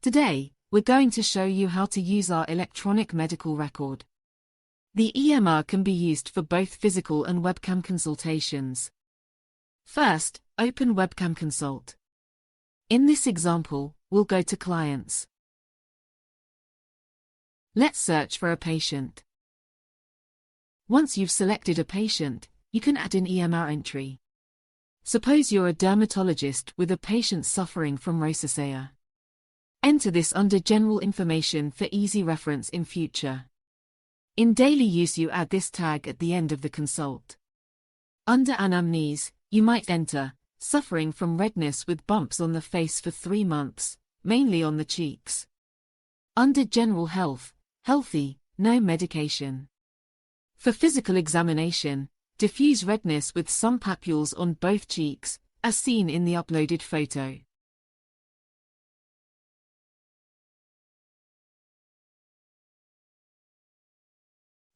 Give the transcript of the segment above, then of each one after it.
Today, we're going to show you how to use our electronic medical record. The EMR can be used for both physical and webcam consultations. First, open Webcamconsult. In this example, we'll go to Clients. Let's search for a patient. Once you've selected a patient, you can add an EMR entry. Suppose you're a dermatologist with a patient suffering from rosacea. Enter this under General Information for easy reference in future. In daily use, you add this tag at the end of the consult. Under Anamnese, you might enter, suffering from redness with bumps on the face for 3 months, mainly on the cheeks. Under General Health, healthy, no medication. For physical examination, diffuse redness with some papules on both cheeks, as seen in the uploaded photo.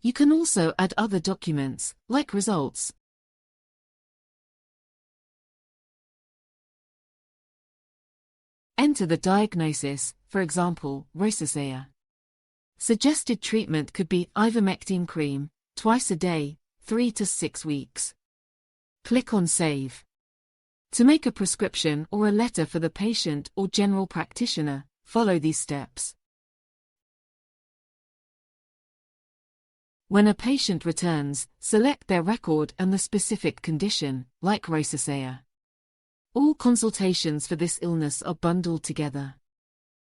You can also add other documents, like results. Enter the diagnosis, for example, rosacea. Suggested treatment could be ivermectin cream, twice a day, 3 to 6 weeks. Click on Save. To make a prescription or a letter for the patient or general practitioner, follow these steps. When a patient returns, select their record and the specific condition, like rosacea. All consultations for this illness are bundled together.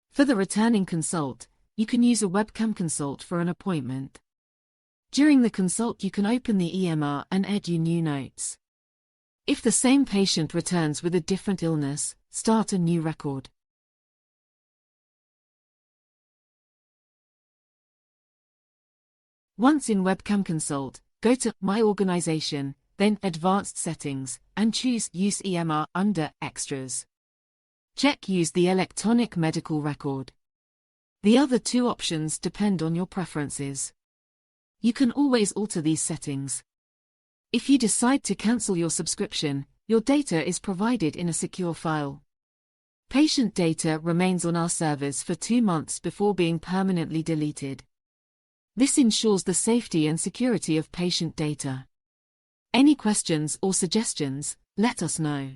For the returning consult, you can use a Webcamconsult for an appointment. During the consult, you can open the EMR and add your new notes. If the same patient returns with a different illness, start a new record. Once in Webcamconsult, go to My Organization, then Advanced Settings, and choose Use EMR under Extras. Check Use the electronic medical record. The other 2 options depend on your preferences. You can always alter these settings. If you decide to cancel your subscription, your data is provided in a secure file. Patient data remains on our servers for 2 months before being permanently deleted. This ensures the safety and security of patient data. Any questions or suggestions, let us know.